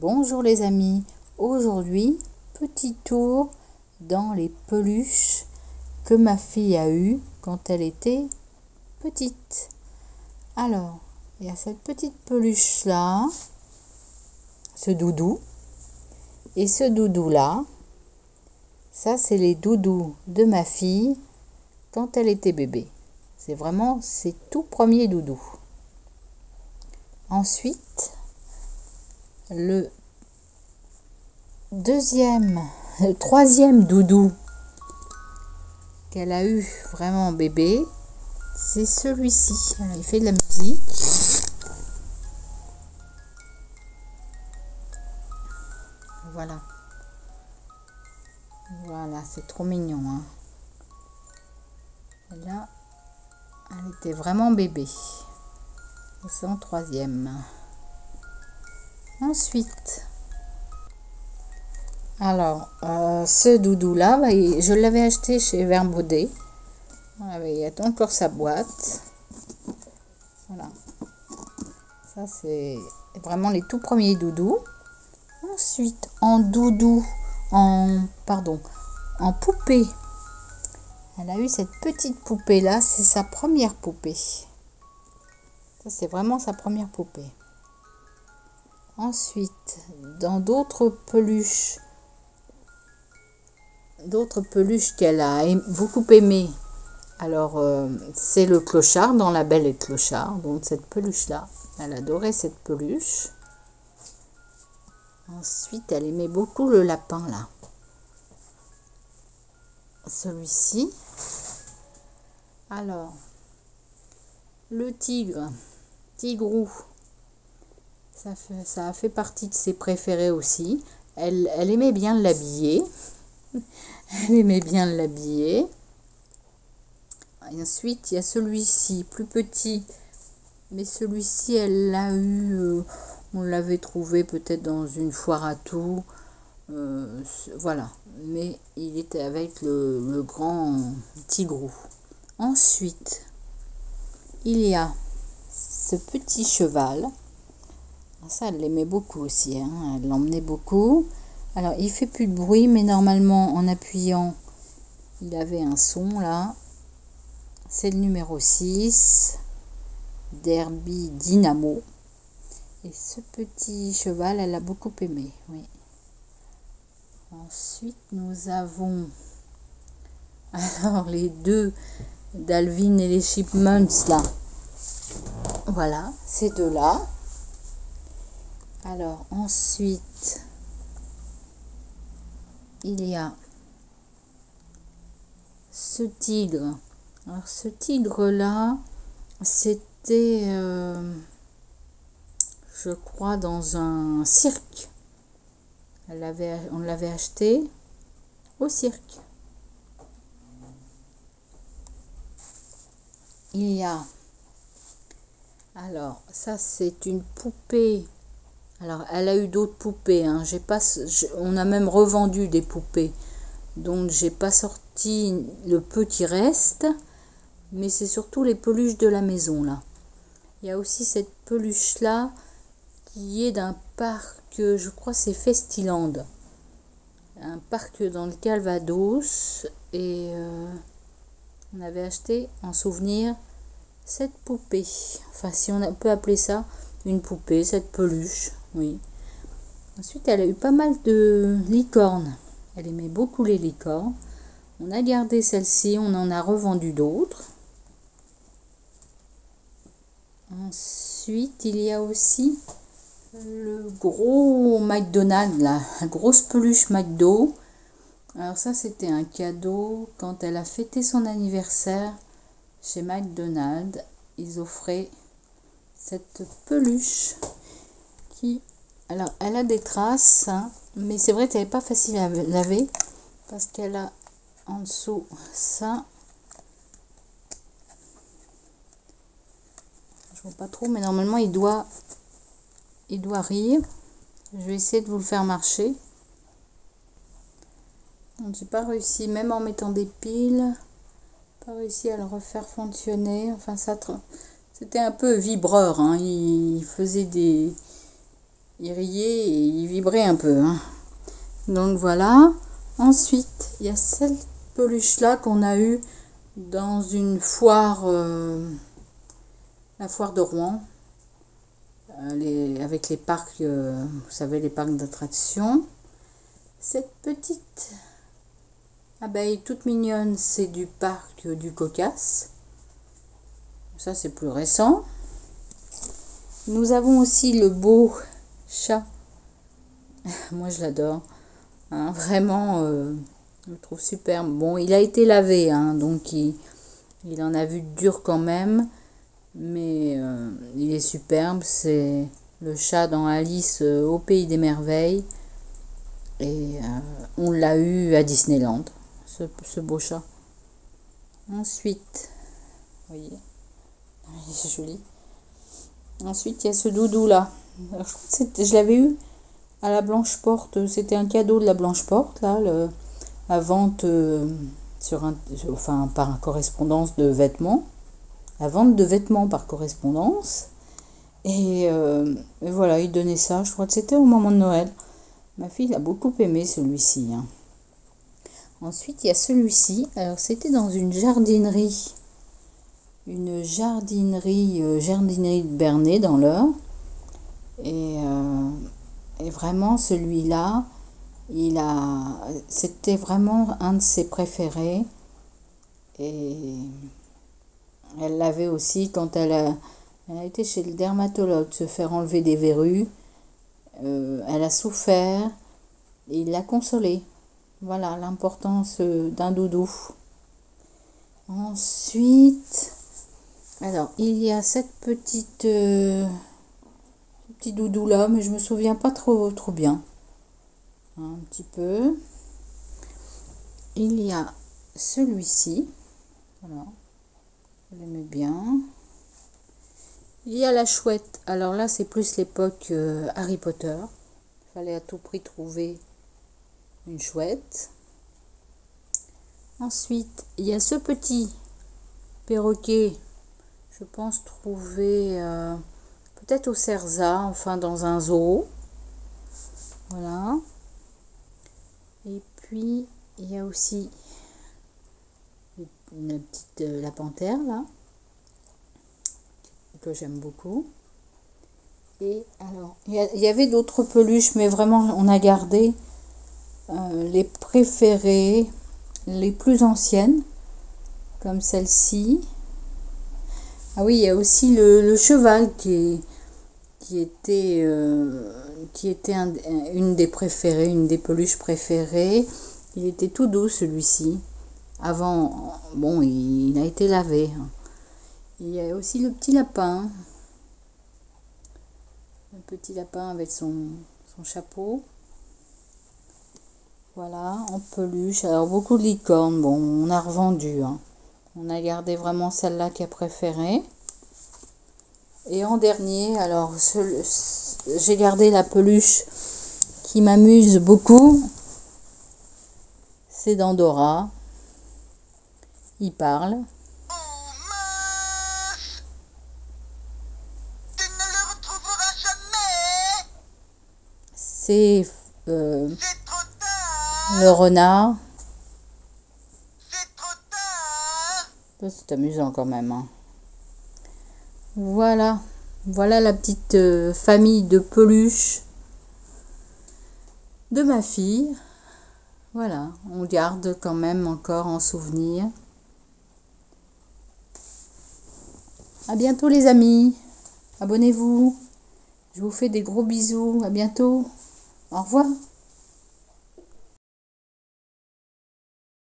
Bonjour les amis, aujourd'hui petit tour dans les peluches que ma fille a eues quand elle était petite. Alors, il y a cette petite peluche là, ce doudou, et ce doudou là, ça c'est les doudous de ma fille quand elle était bébé. C'est vraiment ses tout premiers doudous. Ensuite, le troisième doudou qu'elle a eu vraiment bébé, c'est celui-ci. Il fait de la musique. Voilà. Voilà, c'est trop mignon. Hein. Et là, elle était vraiment bébé. C'est en troisième. Ensuite, alors, ce doudou-là, je l'avais acheté chez Verbaudet. Il y a encore sa boîte. Voilà. Ça, c'est vraiment les tout premiers doudous. Ensuite, en poupée. Elle a eu cette petite poupée-là. C'est sa première poupée. Ça, c'est vraiment sa première poupée. Ensuite, dans d'autres peluches qu'elle a beaucoup aimé. Alors, c'est le clochard dans La Belle et le Clochard. Donc, cette peluche-là, elle adorait cette peluche. Ensuite, elle aimait beaucoup le lapin, là. Celui-ci. Alors, le tigrou. Ça a fait partie de ses préférés aussi. Elle aimait bien l'habiller. Elle aimait bien l'habiller. Et ensuite, il y a celui-ci, plus petit. Mais celui-ci, elle l'a eu... on l'avait trouvé peut-être dans une foire à tout. Voilà. Mais il était avec le grand tigrou. Ensuite, il y a ce petit cheval. Ça, elle l'aimait beaucoup aussi. Hein. Elle l'emmenait beaucoup. Alors, il fait plus de bruit, mais normalement, en appuyant, il avait un son là. C'est le numéro 6, Derby Dynamo. Et ce petit cheval, elle a beaucoup aimé. Oui. Ensuite, nous avons alors les deux d'Alvin et les Chipmunks là. Voilà, ces deux-là. Alors, ensuite, il y a ce tigre. Alors, ce tigre-là, c'était, je crois, dans un cirque. On l'avait acheté au cirque. Il y a, alors, ça, c'est une poupée. Alors, elle a eu d'autres poupées. Hein. On a même revendu des poupées. Donc, j'ai pas sorti le peu qui reste. Mais c'est surtout les peluches de la maison, là. Il y a aussi cette peluche-là qui est d'un parc, je crois c'est Festiland. Un parc dans le Calvados. Et on avait acheté en souvenir cette poupée. Enfin, si on peut appeler ça une poupée, cette peluche. Oui. Ensuite, elle a eu pas mal de licornes. Elle aimait beaucoup les licornes. On a gardé celle-ci, on en a revendu d'autres. Ensuite, il y a aussi le gros McDonald's, là, la grosse peluche McDo. Alors ça, c'était un cadeau quand elle a fêté son anniversaire chez McDonald's. Ils offraient cette peluche qui... Alors, elle a des traces, hein, mais c'est vrai qu'elle n'est pas facile à laver parce qu'elle a en dessous ça. Je vois pas trop, mais normalement il doit rire. Je vais essayer de vous le faire marcher. J'ai pas réussi, même en mettant des piles, pas réussi à le refaire fonctionner. Enfin, ça, c'était un peu vibreur. Hein. Il faisait des il riait et il vibrait un peu, hein. Donc voilà. Ensuite, il y a cette peluche-là qu'on a eue dans une foire, la foire de Rouen, avec les parcs, vous savez, les parcs d'attractions. Cette petite abeille toute mignonne, c'est du parc du Caucase. Ça, c'est plus récent. Nous avons aussi le beau chat. Moi, je l'adore. Hein, vraiment, je le trouve superbe. Bon, il a été lavé, hein, donc il en a vu dur quand même. Mais il est superbe. C'est le chat dans Alice au pays des merveilles. Et on l'a eu à Disneyland, ce beau chat. Ensuite, vous voyez, c'est joli. Ensuite, il y a ce doudou là. Alors, je l'avais eu à la Blanche Porte. C'était un cadeau de la Blanche Porte, là, la vente par correspondance de vêtements. La vente de vêtements par correspondance. Et voilà, il donnait ça. Je crois que c'était au moment de Noël. Ma fille a beaucoup aimé celui-ci, hein. Ensuite, il y a celui-ci. Alors, c'était dans une jardinerie. Une jardinerie de Bernay dans l'Eure. Et vraiment, celui-là, c'était vraiment un de ses préférés. Et elle l'avait aussi quand elle a été chez le dermatologue se faire enlever des verrues. Elle a souffert et il l'a consolée. Voilà l'importance d'un doudou. Ensuite, alors il y a cette petit doudou là, mais je me souviens pas trop bien. Un petit peu. Il y a celui-ci. Voilà, je l'aimais bien. Il y a la chouette. Alors là, c'est plus l'époque Harry Potter. Il fallait à tout prix trouver une chouette. Ensuite, il y a ce petit perroquet. Je pense trouver peut-être au Cerza, enfin dans un zoo. Voilà. Et puis, il y a aussi la panthère là, que j'aime beaucoup. Et alors, il y avait d'autres peluches, mais vraiment, on a gardé les préférées, les plus anciennes, comme celle-ci. Ah oui, il y a aussi le cheval qui était une des préférées, une des peluches préférées. Il était tout doux celui-ci. Avant, bon, il a été lavé. Il y a aussi le petit lapin. Le petit lapin avec son chapeau. Voilà, en peluche. Alors, beaucoup de licornes. Bon, on a revendu, hein. On a gardé vraiment celle-là qui a préféré. Et en dernier, alors, j'ai gardé la peluche qui m'amuse beaucoup. C'est d'Andorra. Il parle. C'est le renard. C'est amusant quand même, hein. Voilà la petite famille de peluches de ma fille. Voilà, on garde quand même encore en souvenir. À bientôt les amis. Abonnez-vous. Je vous fais des gros bisous. À bientôt. Au revoir.